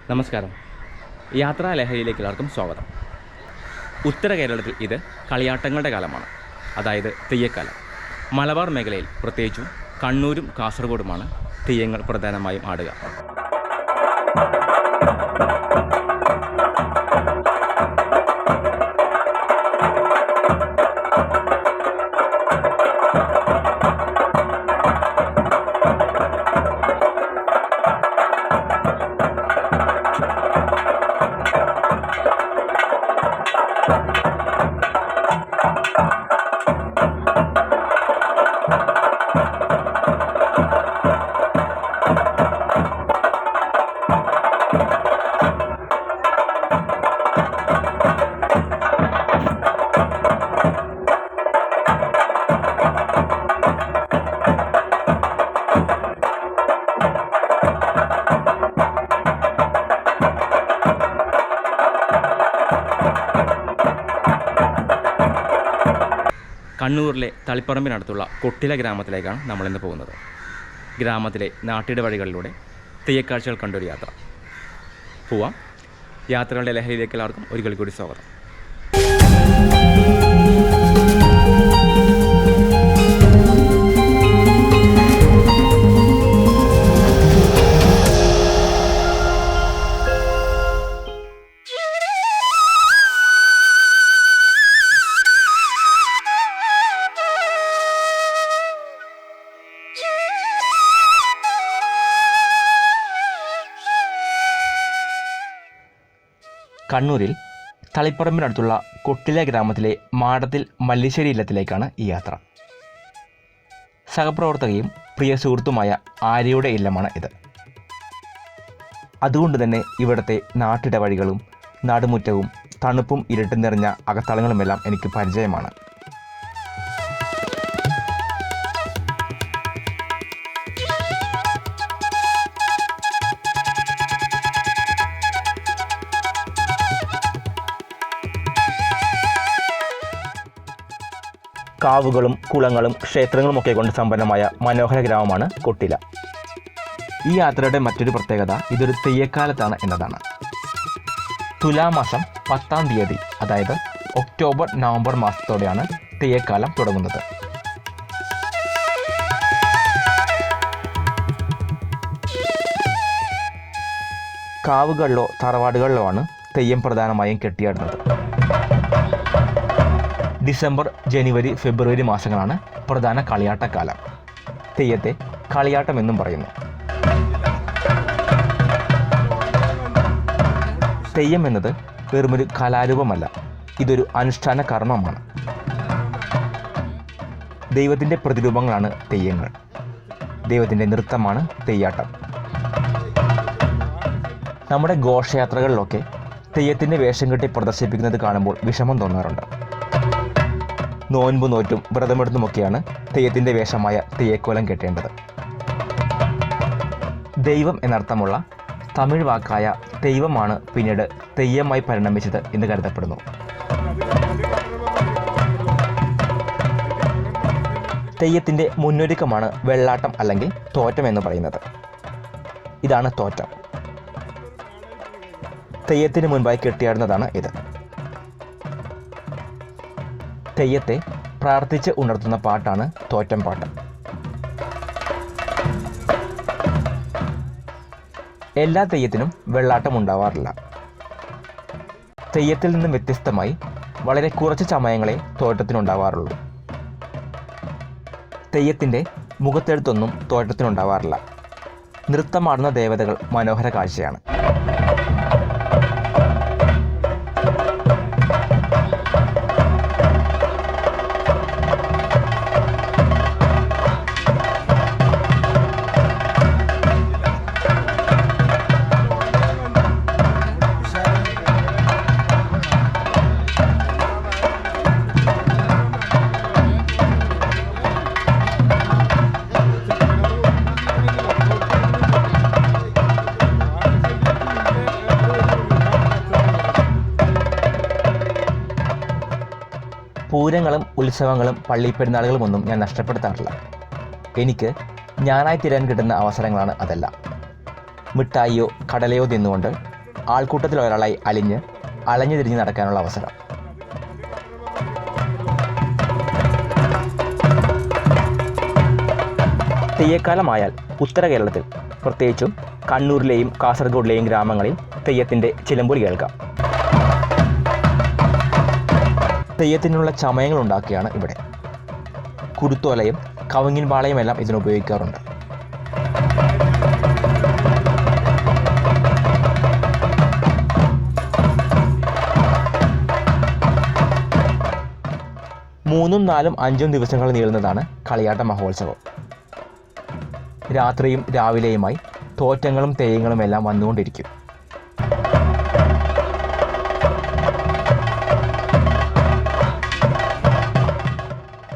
നമസ്കാരം. യാത്രാ ലഹരിയിലേക്ക് എല്ലാവർക്കും സ്വാഗതം. ഉത്തര കേരളത്തിൽ ഇത് കളിയാട്ടങ്ങളുടെ കാലമാണ്, അതായത് തെയ്യക്കാലം. മലബാർ മേഖലയിൽ പ്രത്യേകിച്ചും കണ്ണൂരും കാസർഗോഡുമാണ് തെയ്യങ്ങൾ പ്രധാനമായും ആടുക. കണ്ണൂരിലെ തളിപ്പറമ്പിനടുത്തുള്ള കൊട്ടില ഗ്രാമത്തിലേക്കാണ് നമ്മളിന്ന് പോകുന്നത്. ഗ്രാമത്തിലെ നാട്ടിട വഴികളിലൂടെ തെയ്യക്കാഴ്ചകൾ കണ്ടൊരു യാത്ര. പോവാം. യാത്രകളുടെ ലഹരിയിലേക്ക് എല്ലാവർക്കും ഒരിക്കൽ കൂടി സ്വാഗതം. കണ്ണൂരിൽ തളിപ്പറമ്പിനടുത്തുള്ള കൊട്ടില ഗ്രാമത്തിലെ മാടത്തിൽ മല്ലിശ്ശേരി ഇല്ലത്തിലേക്കാണ് ഈ യാത്ര. സഹപ്രവർത്തകയും പ്രിയ സുഹൃത്തുമായ ആര്യയുടെ ഇല്ലമാണ് ഇത്. അതുകൊണ്ട് തന്നെ ഇവിടുത്തെ നാട്ടിട വഴികളും നടുമുറ്റവും തണുപ്പും ഇരുട്ടും നിറഞ്ഞ അകത്തളങ്ങളുമെല്ലാം എനിക്ക് പരിചയമാണ്. കാവുകളും കുളങ്ങളും ക്ഷേത്രങ്ങളുമൊക്കെ കൊണ്ട് സമ്പന്നമായ മനോഹര ഗ്രാമമാണ് കൊട്ടില. ഈ യാത്രയുടെ മറ്റൊരു പ്രത്യേകത ഇതൊരു തെയ്യക്കാലത്താണ് എന്നതാണ്. തുലാമാസം 10-ാം തീയതി, അതായത് ഒക്ടോബർ നവംബർ മാസത്തോടെയാണ് തെയ്യക്കാലം തുടങ്ങുന്നത്. കാവുകളിലോ തറവാടുകളിലോ ആണ് തെയ്യം പ്രധാനമായും കെട്ടിയാടുന്നത്. ഡിസംബർ, ജനുവരി, ഫെബ്രുവരി മാസങ്ങളാണ് പ്രധാന കളിയാട്ടക്കാലം. തെയ്യത്തെ കളിയാട്ടം എന്നും പറയുന്നു. തെയ്യം എന്നത് വെറുമൊരു കലാരൂപമല്ല, ഇതൊരു അനുഷ്ഠാന കർമ്മമാണ്. ദൈവത്തിൻ്റെ പ്രതിരൂപങ്ങളാണ് തെയ്യങ്ങൾ. ദൈവത്തിൻ്റെ നൃത്തമാണ് തെയ്യാട്ടം. നമ്മുടെ ഘോഷയാത്രകളിലൊക്കെ തെയ്യത്തിൻ്റെ വേഷം കെട്ടി പ്രദർശിപ്പിക്കുന്നത് കാണുമ്പോൾ വിഷമം തോന്നാറുണ്ട്. നോൻപ് നോറ്റും വ്രതമെടുത്തുമൊക്കെയാണ് തെയ്യത്തിൻ്റെ വേഷമായ തെയ്യക്കോലം കെട്ടേണ്ടത്. ദൈവം എന്നർത്ഥമുള്ള തമിഴ് വാക്കായ ദൈവമാണ് പിന്നീട് തെയ്യമായി പരിണമിച്ചത് എന്ന് കരുതപ്പെടുന്നു. തെയ്യത്തിൻ്റെ മുന്നൊരുക്കമാണ് വെള്ളാട്ടം അല്ലെങ്കിൽ തോറ്റം എന്ന് പറയുന്നത്. ഇതാണ് തോറ്റം. തെയ്യത്തിന് മുൻപായി കെട്ടിയാടുന്നതാണ് ഇത്. തെയ്യത്തെ പ്രാർത്ഥിച്ച് ഉണർത്തുന്ന പാട്ടാണ് തോറ്റം പാട്ട്. എല്ലാ തെയ്യത്തിനും വെള്ളാട്ടം ഉണ്ടാവാറില്ല. തെയ്യത്തിൽ നിന്നും വ്യത്യസ്തമായി വളരെ കുറച്ച് ചമയങ്ങളെ തോറ്റത്തിനുണ്ടാവാറുള്ളൂ. തെയ്യത്തിൻ്റെ മുഖത്തെഴുത്തൊന്നും തോറ്റത്തിനുണ്ടാവാറില്ല. നൃത്തമാടുന്ന ദേവതകൾ മനോഹര കാഴ്ചയാണ്. പൂരങ്ങളും ഉത്സവങ്ങളും പള്ളിപ്പെരുന്നാളുകളുമൊന്നും ഞാൻ നഷ്ടപ്പെടുത്താറില്ല. എനിക്ക് ഞാനായി തീരാൻ കിട്ടുന്ന അവസരങ്ങളാണ് അതെല്ലാം. മിഠായിയോ കടലയോ തിന്നുകൊണ്ട് ആൾക്കൂട്ടത്തിൽ ഒരാളായി അലഞ്ഞു തിരിഞ്ഞ് നടക്കാനുള്ള അവസരം. തെയ്യക്കാലമായാൽ ഉത്തര കേരളത്തിൽ, പ്രത്യേകിച്ചും കണ്ണൂരിലെയും കാസർഗോഡിലെയും ഗ്രാമങ്ങളിൽ തെയ്യത്തിൻ്റെ ചിലമ്പൊലി കേൾക്കാം. തെയ്യത്തിനുള്ള ചമയങ്ങളുണ്ടാക്കിയാണ് ഇവിടെ. കുരുത്തോലയും കവുങ്ങിൻ പാളയും എല്ലാം ഇതിനുപയോഗിക്കാറുണ്ട്. മൂന്നും നാലും അഞ്ചും ദിവസങ്ങൾ നീളുന്നതാണ് കളിയാട്ട മഹോത്സവം. രാത്രിയും രാവിലെയുമായി തോറ്റങ്ങളും തെയ്യങ്ങളും എല്ലാം വന്നുകൊണ്ടിരിക്കും.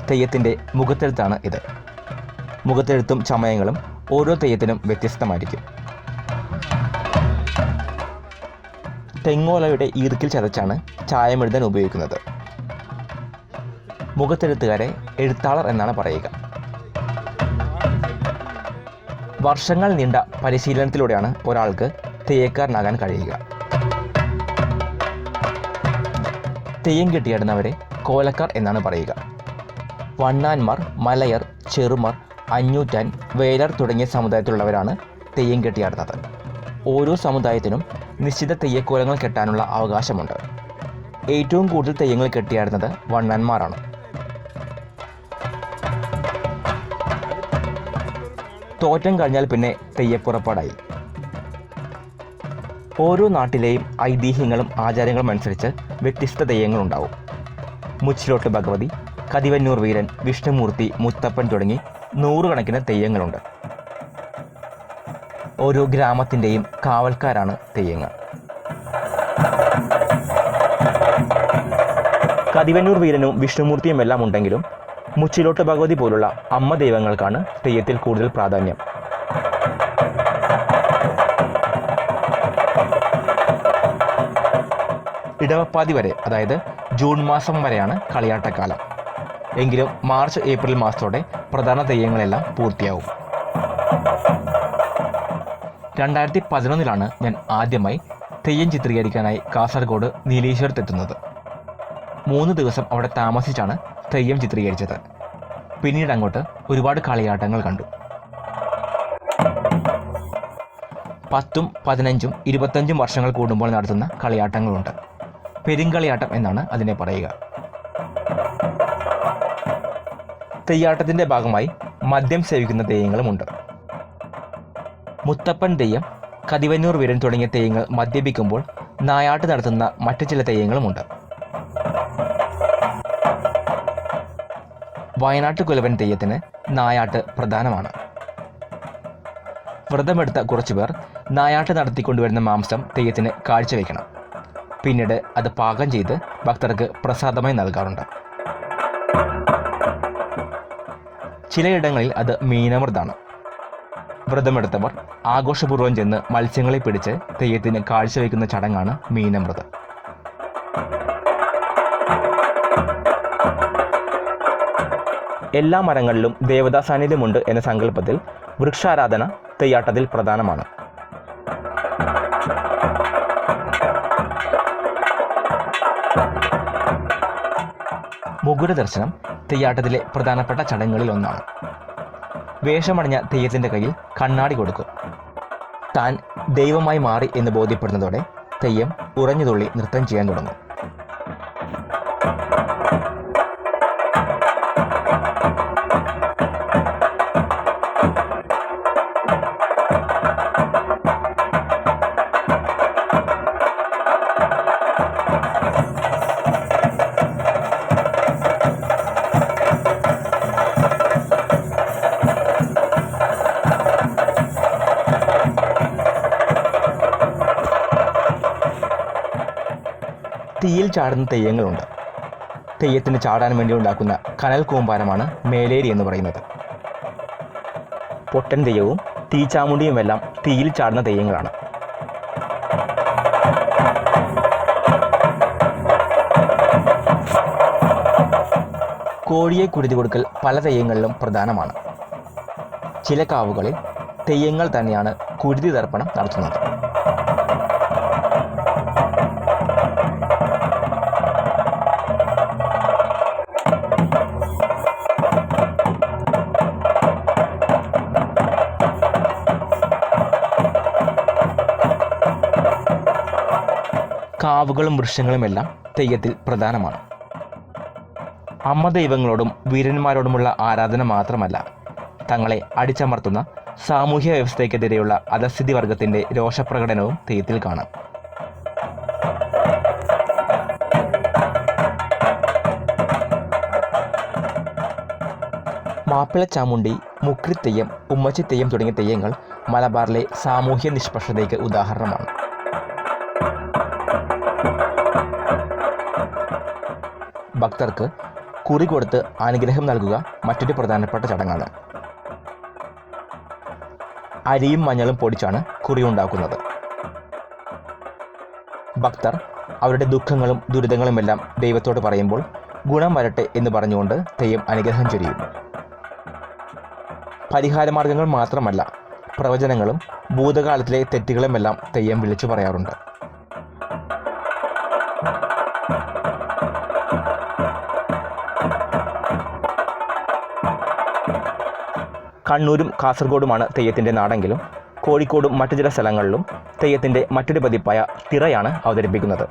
തെയ്യത്തിൻ്റെ മുഖത്തെഴുത്താണ് ഇത്. മുഖത്തെഴുത്തും ചമയങ്ങളും ഓരോ തെയ്യത്തിനും വ്യത്യസ്തമായിരിക്കും. തെങ്ങോലയുടെ ഈർക്കിൽ ചതച്ചാണ് ചായമെഴുതാൻ ഉപയോഗിക്കുന്നത്. മുഖത്തെഴുത്തുകാരെ എഴുത്താളർ എന്നാണ് പറയുക. വർഷങ്ങൾ നീണ്ട പരിശീലനത്തിലൂടെയാണ് ഒരാൾക്ക് തെയ്യക്കാരനാകാൻ കഴിയുക. തെയ്യം കെട്ടിയാടുന്നവരെ കോലക്കാർ എന്നാണ് പറയുക. വണ്ണാന്മാർ, മലയർ, ചെറുമർ, അഞ്ഞൂറ്റാൻ, വേലർ തുടങ്ങിയ സമുദായത്തിലുള്ളവരാണ് തെയ്യം കെട്ടിയാടുന്നത്. ഓരോ സമുദായത്തിനും നിശ്ചിത തെയ്യക്കോലങ്ങൾ കെട്ടാനുള്ള അവകാശമുണ്ട്. ഏറ്റവും കൂടുതൽ തെയ്യങ്ങൾ കെട്ടിയാടുന്നത് വണ്ണാന്മാരാണ്. തോറ്റം കഴിഞ്ഞാൽ പിന്നെ തെയ്യപ്പുറപ്പാടായി. ഓരോ നാട്ടിലെയും ഐതിഹ്യങ്ങളും ആചാരങ്ങളും അനുസരിച്ച് വ്യത്യസ്ത തെയ്യങ്ങളുണ്ടാവും. മുച്ചിലോട്ട് ഭഗവതി, കതിവന്നൂർ വീരൻ, വിഷ്ണുമൂർത്തി, മുത്തപ്പൻ തുടങ്ങി നൂറുകണക്കിന് തെയ്യങ്ങളുണ്ട്. ഓരോ ഗ്രാമത്തിൻ്റെയും കാവൽക്കാരാണ് തെയ്യങ്ങൾ. കതിവന്നൂർ വീരനും വിഷ്ണുമൂർത്തിയും എല്ലാം ഉണ്ടെങ്കിലും മുച്ചിലോട്ട് ഭഗവതി പോലുള്ള അമ്മ ദൈവങ്ങൾക്കാണ് തെയ്യത്തിൽ കൂടുതൽ പ്രാധാന്യം. ഇടവപ്പാതി വരെ, അതായത് ജൂൺ മാസം വരെയാണ് കളിയാട്ടക്കാലം. എങ്കിലും മാർച്ച് ഏപ്രിൽ മാസത്തോടെ പ്രധാന തെയ്യങ്ങളെല്ലാം പൂർത്തിയാവും. 2011 ഞാൻ ആദ്യമായി തെയ്യം ചിത്രീകരിക്കാനായി കാസർഗോഡ് നീലേശ്വരത്തെത്തുന്നത്. 3 ദിവസം അവിടെ താമസിച്ചാണ് തെയ്യം ചിത്രീകരിച്ചത്. പിന്നീട് അങ്ങോട്ട് ഒരുപാട് കളിയാട്ടങ്ങൾ കണ്ടു. 10, 15, 25 വർഷങ്ങൾ കൂടുമ്പോൾ നടത്തുന്ന കളിയാട്ടങ്ങളുണ്ട്. പെരുങ്കളിയാട്ടം എന്നാണ് അതിനെ പറയുക. തെയ്യാട്ടത്തിൻ്റെ ഭാഗമായി മദ്യം സേവിക്കുന്ന തെയ്യങ്ങളുമുണ്ട്. മുത്തപ്പൻ തെയ്യം, കതിവന്നൂർ വീരൻ തുടങ്ങിയ തെയ്യങ്ങൾ മദ്യപിക്കുമ്പോൾ നായാട്ട് നടത്തുന്ന മറ്റു ചില തെയ്യങ്ങളുമുണ്ട്. വയനാട്ട് കുലവൻ തെയ്യത്തിന് നായാട്ട് പ്രധാനമാണ്. വ്രതമെടുത്ത കുറച്ചുപേർ നായാട്ട് നടത്തിക്കൊണ്ടുവരുന്ന മാംസം തെയ്യത്തിന് കാഴ്ചവെക്കണം. പിന്നീട് അത് പാകം ചെയ്ത് ഭക്തർക്ക് പ്രസാദമായി നൽകാറുണ്ട്. ചിലയിടങ്ങളിൽ അത് മീനമൃതാണ്. വ്രതമെടുത്തവർ ആഘോഷപൂർവ്വം ചെന്ന് മത്സ്യങ്ങളെ പിടിച്ച് തെയ്യത്തിന് കാഴ്ചവെക്കുന്ന ചടങ്ങാണ് മീനമൃത്. എല്ലാ മരങ്ങളിലും ദേവതാ സാന്നിധ്യമുണ്ട് എന്ന സങ്കല്പത്തിൽ വൃക്ഷാരാധന തെയ്യാട്ടത്തിൽ പ്രധാനമാണ്. മുകുര ദർശനം തെയ്യാട്ടത്തിലെ പ്രധാനപ്പെട്ട ചടങ്ങുകളിൽ ഒന്നാണ്. വേഷമണിഞ്ഞ തെയ്യത്തിൻ്റെ കയ്യിൽ കണ്ണാടി കൊടുക്കും. താൻ ദൈവമായി മാറി എന്ന് ബോധ്യപ്പെടുന്നതോടെ തെയ്യം ഉറഞ്ഞുതുള്ളി നൃത്തം ചെയ്യാൻ തുടങ്ങും. തീയിൽ ചാടുന്ന തെയ്യങ്ങളുണ്ട്. തെയ്യത്തിന് ചാടാൻ വേണ്ടി ഉണ്ടാക്കുന്ന കനൽ കൂമ്പാരമാണ് മേലേരി എന്ന് പറയുന്നത്. പൊട്ടൻ തെയ്യവും തീച്ചാമുണ്ടിയുമെല്ലാം തീയിൽ ചാടുന്ന തെയ്യങ്ങളാണ്. കോഴിയെ കുരുതി കൊടുക്കൽ പല തെയ്യങ്ങളിലും പ്രധാനമാണ്. ചില കാവുകളിൽ തെയ്യങ്ങൾ തന്നെയാണ് കുരുതി തർപ്പണം നടത്തുന്നത്. കാവുകളും വൃക്ഷങ്ങളുമെല്ലാം തെയ്യത്തിൽ പ്രധാനമാണ്. അമ്മ ദൈവങ്ങളോടും വീരന്മാരോടുമുള്ള ആരാധന മാത്രമല്ല, തങ്ങളെ അടിച്ചമർത്തുന്ന സാമൂഹ്യ വ്യവസ്ഥയ്ക്കെതിരെയുള്ള അധസ്ഥിതി വർഗത്തിൻ്റെ രോഷപ്രകടനവും തെയ്യത്തിൽ കാണാം. മാപ്പിള ചാമുണ്ടി, മുക്രി തെയ്യം, ഉമ്മച്ചി തെയ്യം തുടങ്ങിയ തെയ്യങ്ങൾ മലബാറിലെ സാമൂഹ്യ നിഷ്പക്ഷതയ്ക്ക് ഉദാഹരണമാണ്. ഭക്തർക്ക് കുറി കൊടുത്ത് അനുഗ്രഹം നൽകുക മറ്റൊരു പ്രധാനപ്പെട്ട ചടങ്ങാണ്. അരിയും മഞ്ഞളും പൊടിച്ചാണ് കുറി ഉണ്ടാക്കുന്നത്. ഭക്തർ അവരുടെ ദുഃഖങ്ങളും ദുരിതങ്ങളുമെല്ലാം ദൈവത്തോട് പറയുമ്പോൾ ഗുണം വരട്ടെ എന്ന് പറഞ്ഞുകൊണ്ട് തെയ്യം അനുഗ്രഹം ചൊരിയും. പരിഹാരമാർഗങ്ങൾ മാത്രമല്ല, പ്രവചനങ്ങളും ഭൂതകാലത്തിലെ തെറ്റുകളുമെല്ലാം തെയ്യം വിളിച്ചു പറയാറുണ്ട്. കണ്ണൂരും കാസർഗോഡുമാണ് തെയ്യത്തിൻ്റെ നാടെങ്കിലും കോഴിക്കോടും മറ്റു ചില സ്ഥലങ്ങളിലും തെയ്യത്തിൻ്റെ മറ്റൊരു പതിപ്പായ തിറയാണ് അവതരിപ്പിക്കുന്നത്.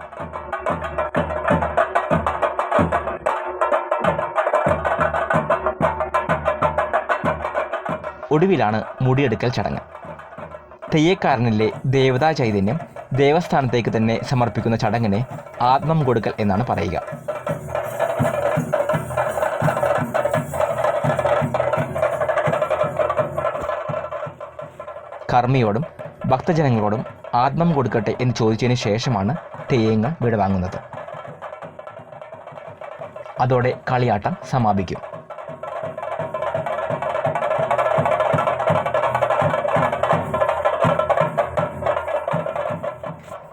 ഒടുവിലാണ് മുടിയെടുക്കൽ ചടങ്ങ്. തെയ്യക്കാരനിലെ ദേവതാ ചൈതന്യം ദേവസ്ഥാനത്തേക്ക് തന്നെ സമർപ്പിക്കുന്ന ചടങ്ങിനെ ആത്മം കൊടുക്കൽ എന്നാണ് പറയുക. കർമ്മിയോടും ഭക്തജനങ്ങളോടും ആത്മം കൊടുക്കട്ടെ എന്ന് ചോദിച്ചതിന് ശേഷമാണ് തെയ്യങ്ങൾ വിടവാങ്ങുന്നത്. അതോടെ കളിയാട്ടം സമാപിക്കും.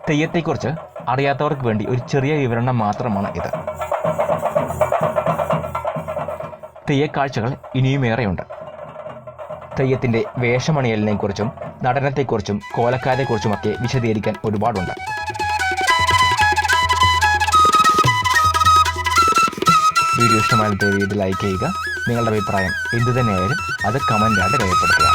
തെയ്യത്തെക്കുറിച്ച് അറിയാത്തവർക്ക് വേണ്ടി ഒരു ചെറിയ വിവരണം മാത്രമാണ് ഇത്. തെയ്യക്കാഴ്ചകൾ ഇനിയുമേറെയുണ്ട്. തെയ്യത്തിൻ്റെ വേഷമണിയലിനെക്കുറിച്ചും നടനത്തെക്കുറിച്ചും കോലക്കാരെക്കുറിച്ചുമൊക്കെ വിശദീകരിക്കാൻ ഒരുപാടുണ്ട്. വീഡിയോ ഇഷ്ടമായ ദയവ് ചെയ്ത് ലൈക്ക് ചെയ്യുക. നിങ്ങളുടെ അഭിപ്രായം എന്തുതന്നെയായാലും അത് കമൻ്റായിട്ട് രേഖപ്പെടുത്തുക.